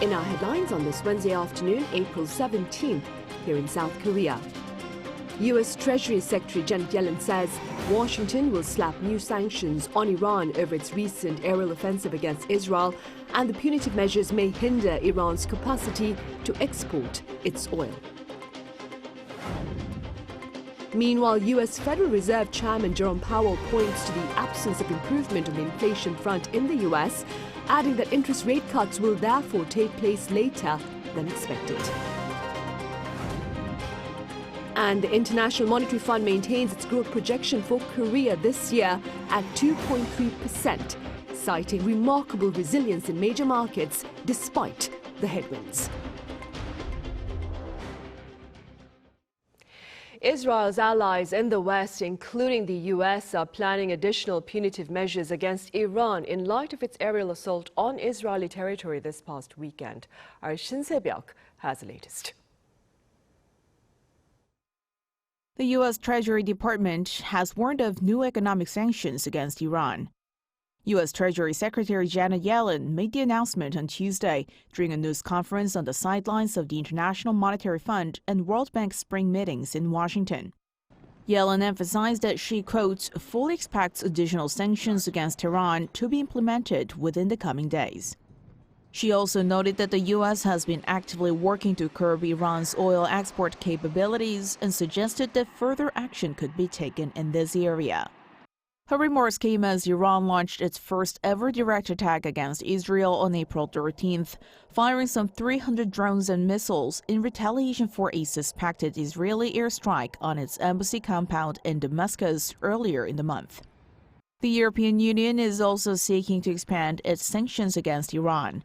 In our headlines on this Wednesday afternoon, April 17th, here in South Korea. U.S. Treasury Secretary Janet Yellen says Washington will slap new sanctions on Iran over its recent aerial offensive against Israel, and the punitive measures may hinder Iran's capacity to export its oil. Meanwhile, U.S. Federal Reserve Chairman Jerome Powell points to the absence of improvement on the inflation front in the U.S., adding that interest rate cuts will therefore take place later than expected. And the International Monetary Fund maintains its growth projection for Korea this year at 2.3%, citing remarkable resilience in major markets despite the headwinds. Israel's allies in the West, including the U.S., are planning additional punitive measures against Iran in light of its aerial assault on Israeli territory this past weekend. Our Shin Se-byuk has the latest. The U.S. Treasury Department has warned of new economic sanctions against Iran. U.S. Treasury Secretary Janet Yellen made the announcement on Tuesday during a news conference on the sidelines of the International Monetary Fund and World Bank spring meetings in Washington. Yellen emphasized that she, quote, fully expects additional sanctions against Iran to be implemented within the coming days. She also noted that the U.S. has been actively working to curb Iran's oil export capabilities and suggested that further action could be taken in this area. Her remarks came as Iran launched its first ever direct attack against Israel on April 13th, firing some 300 drones and missiles in retaliation for a suspected Israeli airstrike on its embassy compound in Damascus earlier in the month. The European Union is also seeking to expand its sanctions against Iran.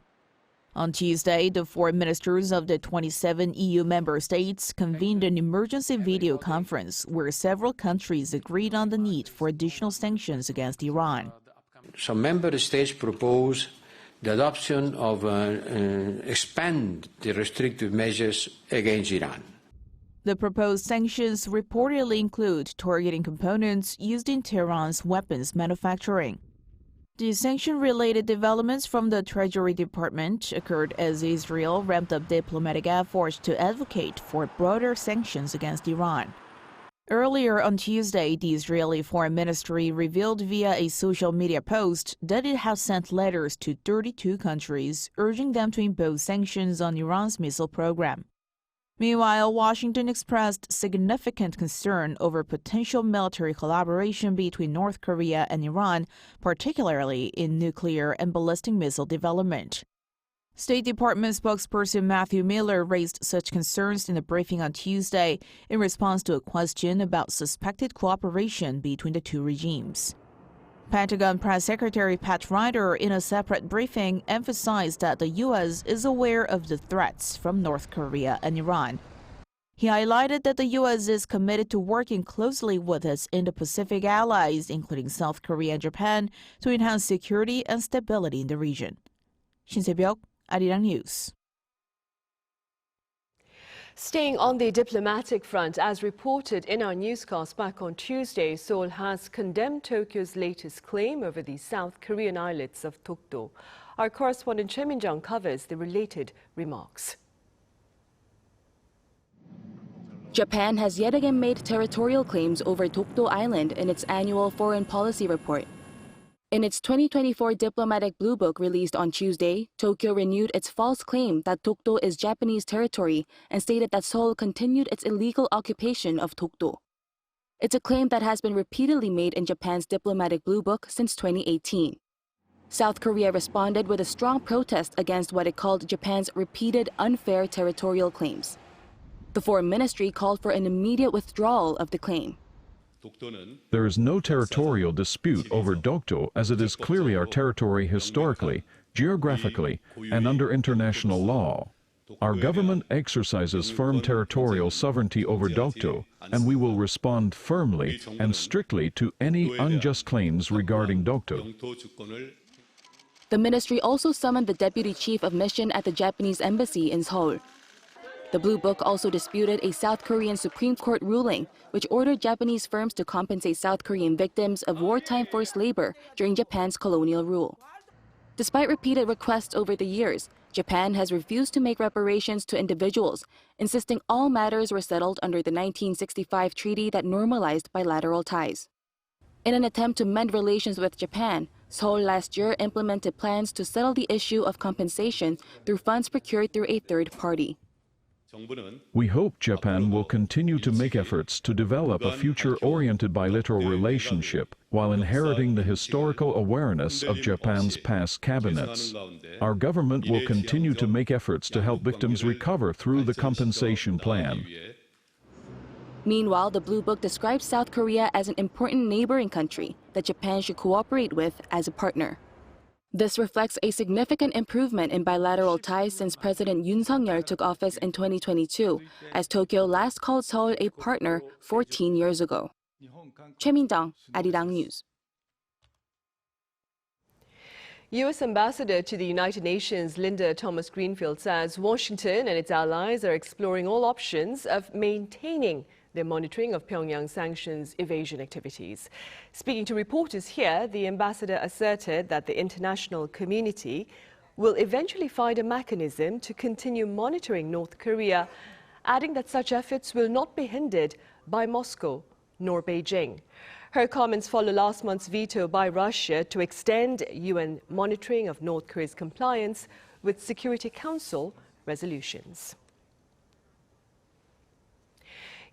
On Tuesday, the foreign ministers of the 27 EU member states convened an emergency video conference where several countries agreed on the need for additional sanctions against Iran. Some member states propose the adoption of expand the restrictive measures against Iran. The proposed sanctions reportedly include targeting components used in Tehran's weapons manufacturing. The sanction-related developments from the Treasury Department occurred as Israel ramped up diplomatic efforts to advocate for broader sanctions against Iran. Earlier on Tuesday, the Israeli Foreign Ministry revealed via a social media post that it has sent letters to 32 countries urging them to impose sanctions on Iran's missile program. Meanwhile, Washington expressed significant concern over potential military collaboration between North Korea and Iran, particularly in nuclear and ballistic missile development. State Department spokesperson Matthew Miller raised such concerns in a briefing on Tuesday in response to a question about suspected cooperation between the two regimes. Pentagon Press Secretary Pat Ryder, in a separate briefing, emphasized that the U.S. is aware of the threats from North Korea and Iran. He highlighted that the U.S. is committed to working closely with its Indo-Pacific allies, including South Korea and Japan, to enhance security and stability in the region. Shin Se-byuk, Arirang News. Staying on the diplomatic front, as reported in our newscast back on Tuesday, Seoul has condemned Tokyo's latest claim over the South Korean islets of Dokdo. Our correspondent Choi Min-jung covers the related remarks. Japan has yet again made territorial claims over Dokdo Island in its annual foreign policy report. In its 2024 Diplomatic Blue Book released on Tuesday, Tokyo renewed its false claim that Dokdo is Japanese territory and stated that Seoul continued its illegal occupation of Dokdo. It's a claim that has been repeatedly made in Japan's Diplomatic Blue Book since 2018. South Korea responded with a strong protest against what it called Japan's repeated unfair territorial claims. The Foreign Ministry called for an immediate withdrawal of the claim. There is no territorial dispute over Dokdo, as it is clearly our territory historically, geographically, and under international law. Our government exercises firm territorial sovereignty over Dokdo, and we will respond firmly and strictly to any unjust claims regarding Dokdo. The ministry also summoned the deputy chief of mission at the Japanese embassy in Seoul. The Blue Book also disputed a South Korean Supreme Court ruling which ordered Japanese firms to compensate South Korean victims of wartime forced labor during Japan's colonial rule. Despite repeated requests over the years, Japan has refused to make reparations to individuals, insisting all matters were settled under the 1965 treaty that normalized bilateral ties. In an attempt to mend relations with Japan, Sewol last year implemented plans to settle the issue of compensation through funds procured through a third party. We hope Japan will continue to make efforts to develop a future-oriented bilateral relationship while inheriting the historical awareness of Japan's past cabinets. Our government will continue to make efforts to help victims recover through the compensation plan. Meanwhile, the Blue Book describes South Korea as an important neighboring country that Japan should cooperate with as a partner. This reflects a significant improvement in bilateral ties since President Yoon Suk-yeol took office in 2022, as Tokyo last called Seoul a partner 14 years ago. Choi Min-dang, Arirang News. U.S. Ambassador to the United Nations Linda Thomas-Greenfield says Washington and its allies are exploring all options of maintaining their monitoring of Pyongyang sanctions evasion activities. Speaking to reporters here, the ambassador asserted that the international community will eventually find a mechanism to continue monitoring North Korea, adding that such efforts will not be hindered by Moscow nor Beijing. Her comments follow last month's veto by Russia to extend UN monitoring of North Korea's compliance with Security Council resolutions.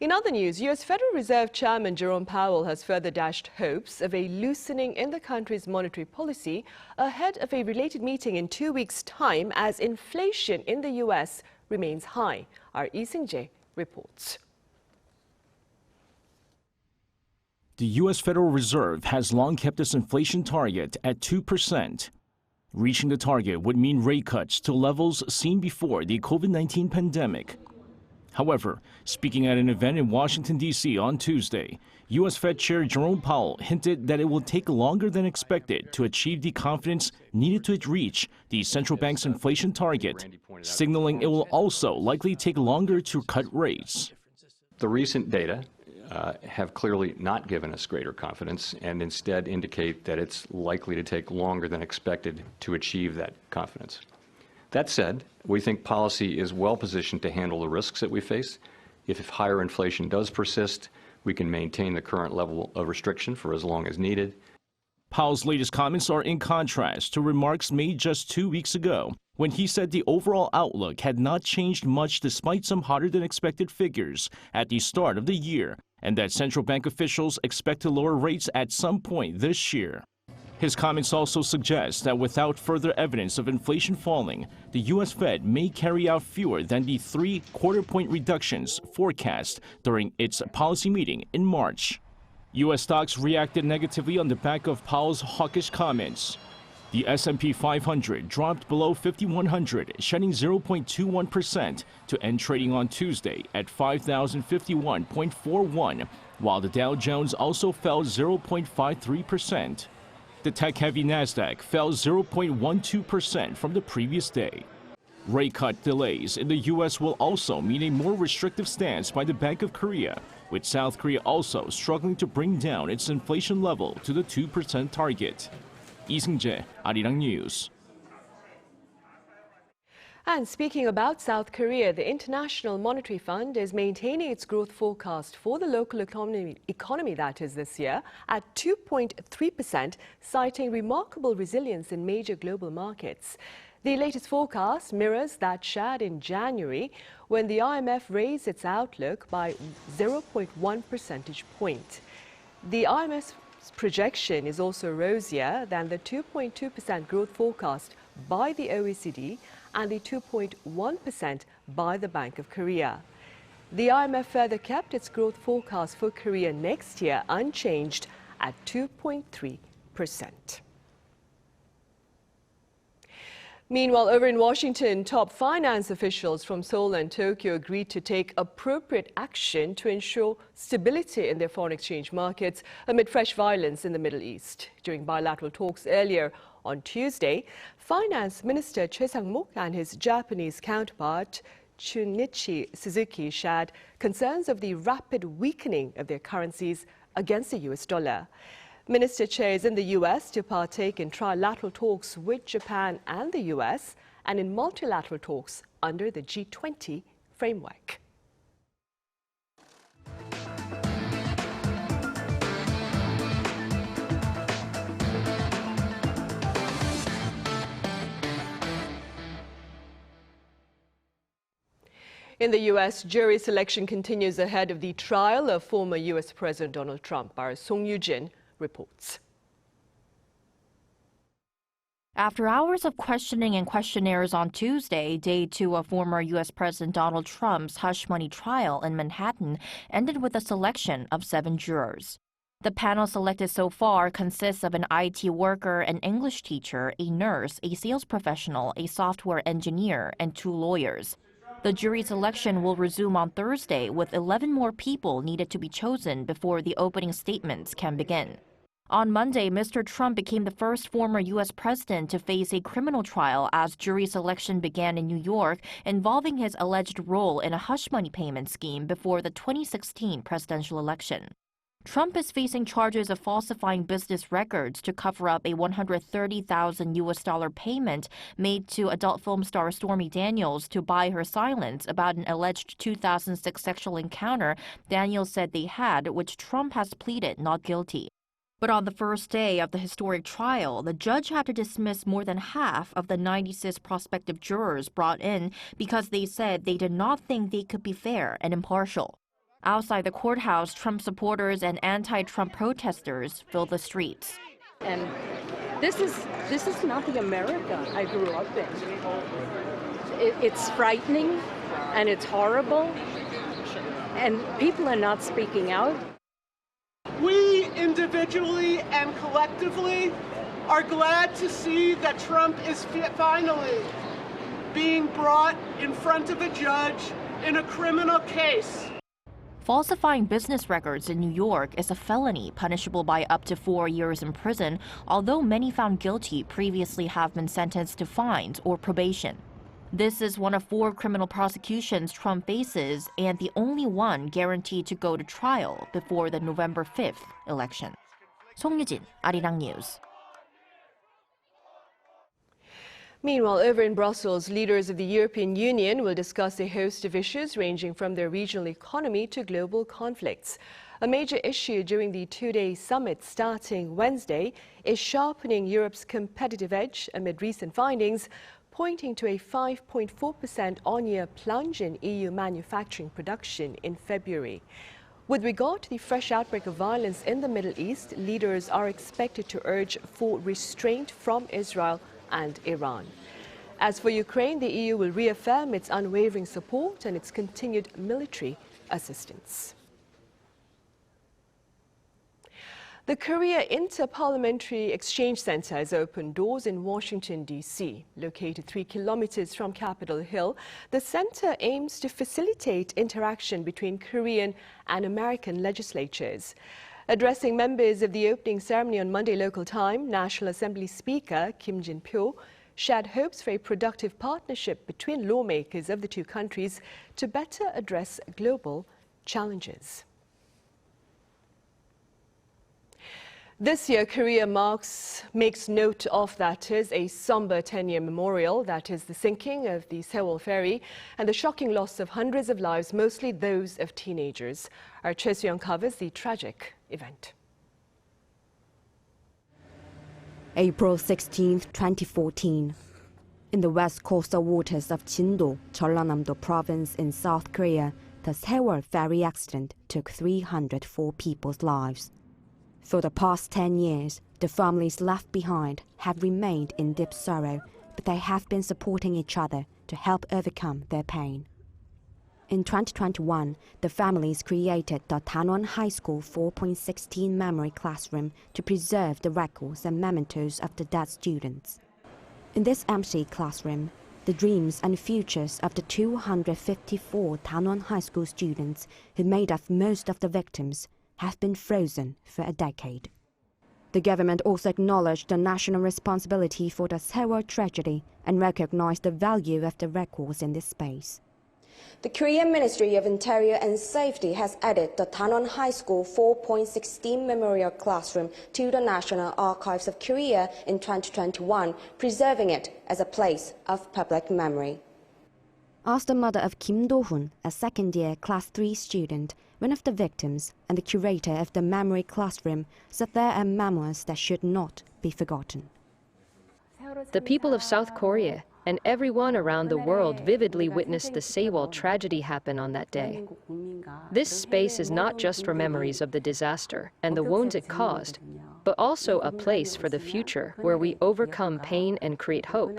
In other news, U.S. Federal Reserve Chairman Jerome Powell has further dashed hopes of a loosening in the country's monetary policy ahead of a related meeting in 2 weeks' time as inflation in the U.S. remains high. Our Lee Seung-jae reports. The U.S. Federal Reserve has long kept its inflation target at 2%. Reaching the target would mean rate cuts to levels seen before the COVID-19 pandemic. However, speaking at an event in Washington, D.C. on Tuesday, U.S. Fed Chair Jerome Powell hinted that it will take longer than expected to achieve the confidence needed to reach the central bank's inflation target, signaling it will also likely take longer to cut rates. The recent data have clearly not given us greater confidence and instead indicate that it's likely to take longer than expected to achieve that confidence. That said, we think policy is well positioned to handle the risks that we face. If higher inflation does persist, we can maintain the current level of restriction for as long as needed. Powell's latest comments are in contrast to remarks made just 2 weeks ago, when he said the overall outlook had not changed much despite some hotter than expected figures at the start of the year, and that central bank officials expect to lower rates at some point this year. His comments also suggest that without further evidence of inflation falling, the U.S. Fed may carry out fewer than the 3 quarter-point reductions forecast during its policy meeting in March. U.S. stocks reacted negatively on the back of Powell's hawkish comments. The S&P 500 dropped below 5,100, shedding 0.21% to end trading on Tuesday at 5,051.41, while the Dow Jones also fell 0.53%. The tech-heavy Nasdaq fell 0.12% from the previous day. Rate cut delays in the U.S. will also mean a more restrictive stance by the Bank of Korea, with South Korea also struggling to bring down its inflation level to the 2% target. Lee Seung-jae, Arirang News. And speaking about South Korea, the International Monetary Fund is maintaining its growth forecast for the local economy that is this year at 2.3%, citing remarkable resilience in major global markets. The latest forecast mirrors that shared in January when the IMF raised its outlook by 0.1 percentage point. The IMF's projection is also rosier than the 2.2% growth forecast by the OECD and the 2.1% by the Bank of Korea. The IMF further kept its growth forecast for Korea next year unchanged at 2.3%. Meanwhile, over in Washington, top finance officials from Seoul and Tokyo agreed to take appropriate action to ensure stability in their foreign exchange markets amid fresh violence in the Middle East. During bilateral talks earlier on Tuesday, Finance Minister Choi Sang-mok and his Japanese counterpart Junichi Suzuki shared concerns of the rapid weakening of their currencies against the US dollar. Minister Choi is in the US to partake in trilateral talks with Japan and the US and in multilateral talks under the G20 framework. In the U.S., jury selection continues ahead of the trial of former U.S. President Donald Trump. Our Song Yoo-jin reports. After hours of questioning and questionnaires on Tuesday, day 2 of former U.S. President Donald Trump's hush money trial in Manhattan ended with a selection of 7 jurors. The panel selected so far consists of an IT worker, an English teacher, a nurse, a sales professional, a software engineer, and 2 lawyers. The jury selection will resume on Thursday, with 11 more people needed to be chosen before the opening statements can begin. On Monday, Mr. Trump became the first former U.S. president to face a criminal trial as jury selection began in New York, involving his alleged role in a hush money payment scheme before the 2016 presidential election. Trump is facing charges of falsifying business records to cover up a $130,000 payment made to adult film star Stormy Daniels to buy her silence about an alleged 2006 sexual encounter Daniels said they had, which Trump has pleaded not guilty. But on the first day of the historic trial, the judge had to dismiss more than half of the 96 prospective jurors brought in because they said they did not think they could be fair and impartial. Outside the courthouse, Trump supporters and anti-Trump protesters filled the streets. And this is not the America I grew up in. It's frightening and it's horrible, and people are not speaking out. We individually and collectively are glad to see that Trump is finally being brought in front of a judge in a criminal case. Falsifying business records in New York is a felony punishable by up to 4 years in prison, although many found guilty previously have been sentenced to fines or probation. This is one of 4 criminal prosecutions Trump faces and the only one guaranteed to go to trial before the November 5th election. Song Yoo-jin, Arirang News. Meanwhile, over in Brussels, leaders of the European Union will discuss a host of issues ranging from their regional economy to global conflicts. A major issue during the 2-day summit starting Wednesday is sharpening Europe's competitive edge amid recent findings pointing to a 5.4% on-year plunge in EU manufacturing production in February. With regard to the fresh outbreak of violence in the Middle East, leaders are expected to urge for restraint from Israel and Iran. As for Ukraine, the EU will reaffirm its unwavering support and its continued military assistance. The Korea Inter-parliamentary Exchange Center has opened doors in Washington, D.C. Located 3 kilometers from Capitol Hill, the center aims to facilitate interaction between Korean and American legislatures. Addressing members of the opening ceremony on Monday local time, National Assembly Speaker Kim Jin-pyo shared hopes for a productive partnership between lawmakers of the 2 countries to better address global challenges. This year, Korea makes note of, that is, a somber 10-year memorial, that is, the sinking of the Sewol ferry and the shocking loss of hundreds of lives, mostly those of teenagers. Our Choi Soo-young covers the tragic event. April 16, 2014. In the west coastal waters of Chindo, Jeollanam-do province in South Korea, the Sewol ferry accident took 304 people's lives. For the past 10 years, the families left behind have remained in deep sorrow, but they have been supporting each other to help overcome their pain. In 2021, the families created the Tanwon High School 4.16 memory classroom to preserve the records and mementos of the dead students. In this empty classroom, the dreams and futures of the 254 Tanwon High School students who made up most of the victims have been frozen for a decade. The government also acknowledged the national responsibility for the Sewol tragedy and recognized the value of the records in this space. The Korean Ministry of Interior and Safety has added the Danon High School 4.16 Memorial Classroom to the National Archives of Korea in 2021, preserving it as a place of public memory. Asked the mother of Kim Do-hun, a second-year Class 3 student, one of the victims and the curator of the memory classroom, said there are memoirs that should not be forgotten. The people of South Korea and everyone around the world vividly witnessed the Sewol tragedy happen on that day. This space is not just for memories of the disaster and the wounds it caused, but also a place for the future where we overcome pain and create hope.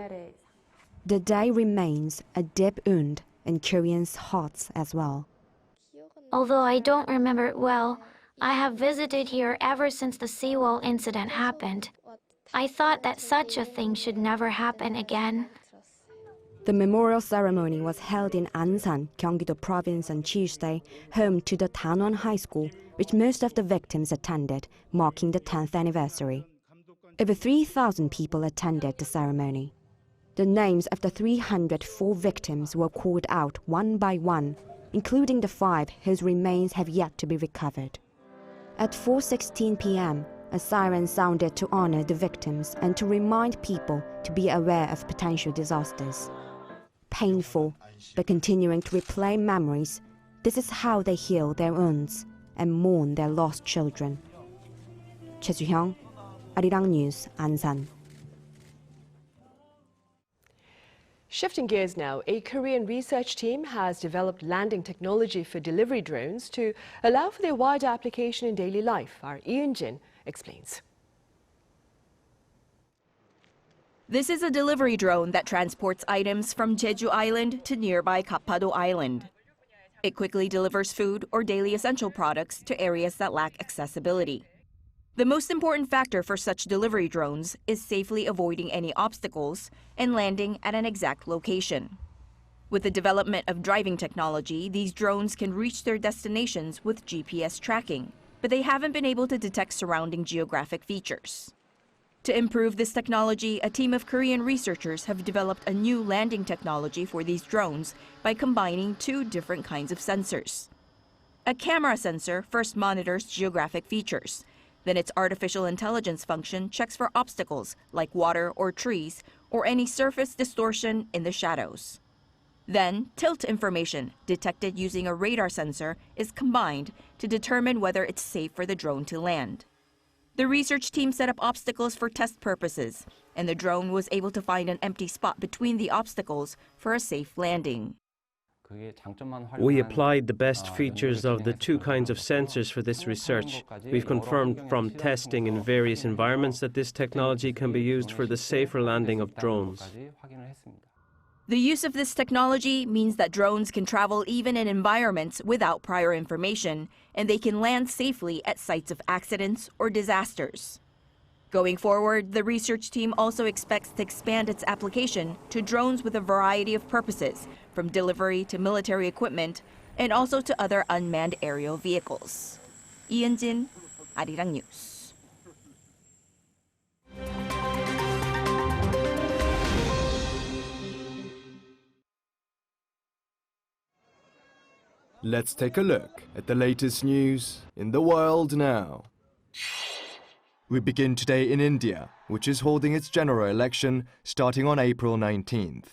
The day remains a deep wound in Koreans' hearts as well. Although I don't remember it well, I have visited here ever since the Sewol incident happened. I thought that such a thing should never happen again. The memorial ceremony was held in Ansan, Gyeonggi-do Province on Tuesday, home to the Danon High School, which most of the victims attended, marking the 10th anniversary. Over 3,000 people attended the ceremony. The names of the 304 victims were called out one by one, including the 5 whose remains have yet to be recovered. At 4:16 p.m., a siren sounded to honor the victims and to remind people to be aware of potential disasters. Painful, but continuing to replay memories, this is how they heal their wounds and mourn their lost children. Choi Soo-hyung, Arirang News, Ansan. Shifting gears now, a Korean research team has developed landing technology for delivery drones to allow for their wider application in daily life. Our Ian Jin explains. This is a delivery drone that transports items from Jeju Island to nearby Gapado Island. It quickly delivers food or daily essential products to areas that lack accessibility. The most important factor for such delivery drones is safely avoiding any obstacles and landing at an exact location. With the development of driving technology, these drones can reach their destinations with GPS tracking, but they haven't been able to detect surrounding geographic features. To improve this technology, a team of Korean researchers have developed a new landing technology for these drones by combining 2 different kinds of sensors. A camera sensor first monitors geographic features. Then its artificial intelligence function checks for obstacles like water or trees or any surface distortion in the shadows. Then, tilt information detected using a radar sensor is combined to determine whether it's safe for the drone to land. The research team set up obstacles for test purposes, and the drone was able to find an empty spot between the obstacles for a safe landing. We applied the best features of the 2 kinds of sensors for this research. We've confirmed from testing in various environments that this technology can be used for the safer landing of drones. The use of this technology means that drones can travel even in environments without prior information, and they can land safely at sites of accidents or disasters. Going forward, the research team also expects to expand its application to drones with a variety of purposes, from delivery to military equipment, and also to other unmanned aerial vehicles. Ian Jin, Arirang News. Let's take a look at the latest news in the world now. We begin today in India, which is holding its general election starting on April 19th.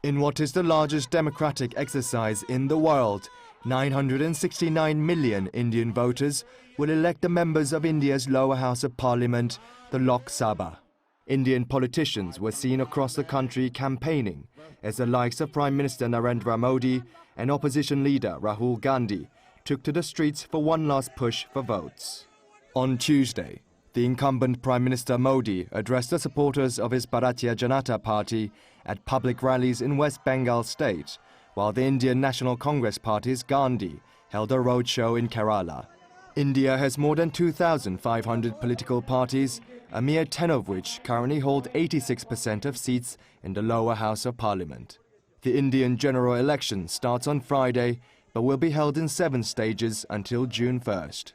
In what is the largest democratic exercise in the world, 969 million Indian voters will elect the members of India's lower house of parliament, the Lok Sabha. Indian politicians were seen across the country campaigning as the likes of Prime Minister Narendra Modi and opposition leader Rahul Gandhi took to the streets for one last push for votes. On Tuesday, the incumbent Prime Minister Modi addressed the supporters of his Bharatiya Janata Party at public rallies in West Bengal state, while the Indian National Congress Party's Gandhi held a roadshow in Kerala. India has more than 2,500 political parties, a mere 10 of which currently hold 86% of seats in the lower house of parliament. The Indian general election starts on Friday, but will be held in 7 stages until June 1st.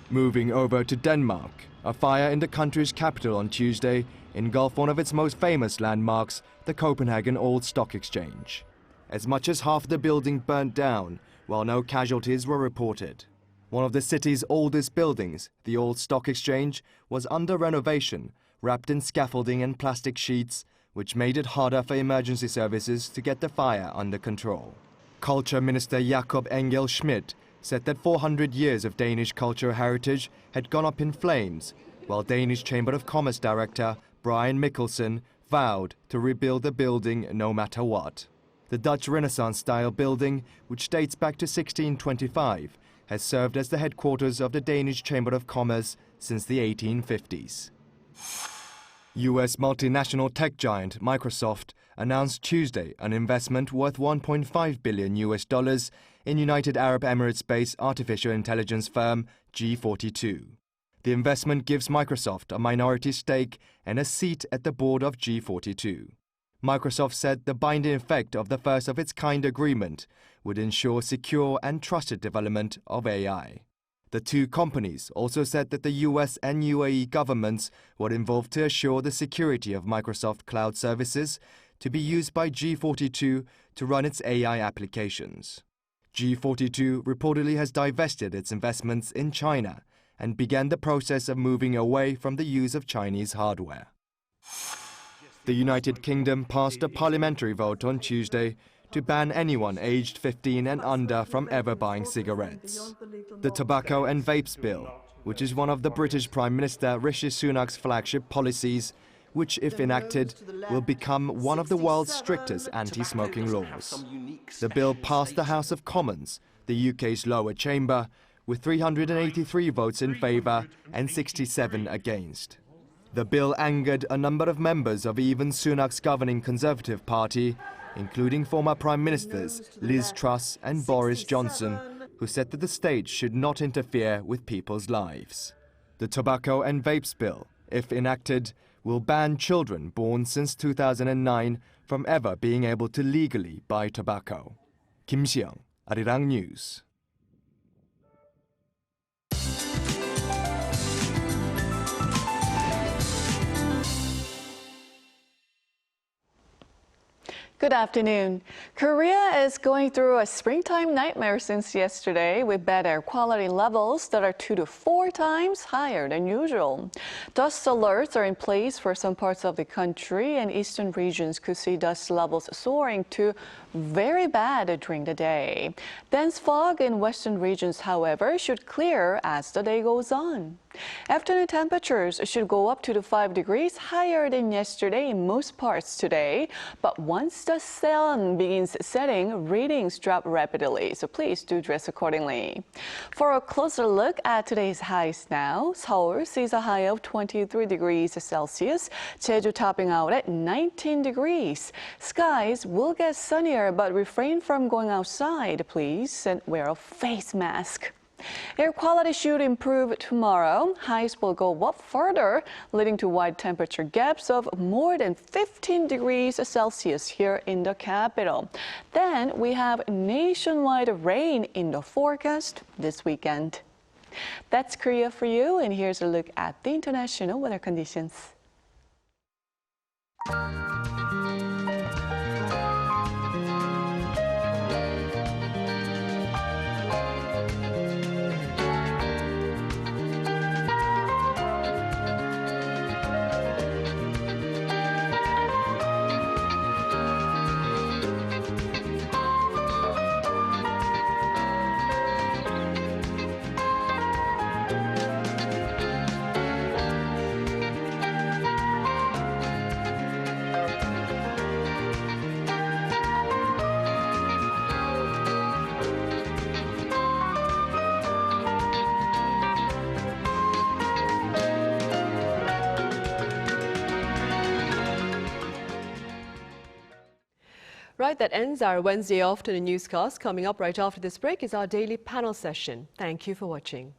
Moving over to Denmark, a fire in the country's capital on Tuesday engulfed one of its most famous landmarks, the Copenhagen Old Stock Exchange. As much as half the building burnt down, while no casualties were reported. One of the city's oldest buildings, the old stock exchange, was under renovation, wrapped in scaffolding and plastic sheets, which made it harder for emergency services to get the fire under control. Culture Minister Jakob Engel Schmidt said that 400 years of Danish cultural heritage had gone up in flames, while Danish Chamber of Commerce Director Brian Mikkelsen vowed to rebuild the building no matter what. The Dutch Renaissance-style building, which dates back to 1625, has served as the headquarters of the Danish Chamber of Commerce since the 1850s. US multinational tech giant Microsoft announced Tuesday an investment worth $1.5 billion in United Arab Emirates-based artificial intelligence firm G42. The investment gives Microsoft a minority stake and a seat at the board of G42. Microsoft said the binding effect of the first-of-its-kind agreement would ensure secure and trusted development of AI. The two companies also said that the US and UAE governments were involved to assure the security of Microsoft cloud services to be used by G42 to run its AI applications. G42 reportedly has divested its investments in China and began the process of moving away from the use of Chinese hardware. The United Kingdom passed a parliamentary vote on Tuesday to ban anyone aged 15 and under from ever buying cigarettes. The Tobacco and Vapes Bill, which is one of the British Prime Minister Rishi Sunak's flagship policies, which, if enacted, will become one of the world's strictest anti-smoking laws. The bill passed the House of Commons, the UK's lower chamber, with 383 votes in favour and 67 against. The bill angered a number of members of even Sunak's governing Conservative Party, including former Prime Ministers Liz Truss and Boris Johnson, who said that the state should not interfere with people's lives. The Tobacco and Vapes Bill, if enacted, will ban children born since 2009 from ever being able to legally buy tobacco. Kim Seong, Arirang News. Good afternoon. Korea is going through a springtime nightmare since yesterday with bad air quality levels that are 2 to 4 times higher than usual. Dust alerts are in place for some parts of the country, and eastern regions could see dust levels soaring to very bad during the day. Dense fog in western regions, however, should clear as the day goes on. Afternoon temperatures should go up 2 to 5 degrees higher than yesterday in most parts today, but once the sun begins setting, readings drop rapidly, so please do dress accordingly. For a closer look at today's highs now, Sewol sees a high of 23 degrees Celsius, Jeju topping out at 19 degrees. Skies will get sunnier, but refrain from going outside, please, and wear a face mask. Air quality should improve tomorrow. Highs will go up further, leading to wide temperature gaps of more than 15 degrees Celsius here in the capital. Then we have nationwide rain in the forecast this weekend. That's Korea for you, and here's a look at the international weather conditions. Right, that ends our Wednesday afternoon newscast. Coming up right after this break is our daily panel session. Thank you for watching.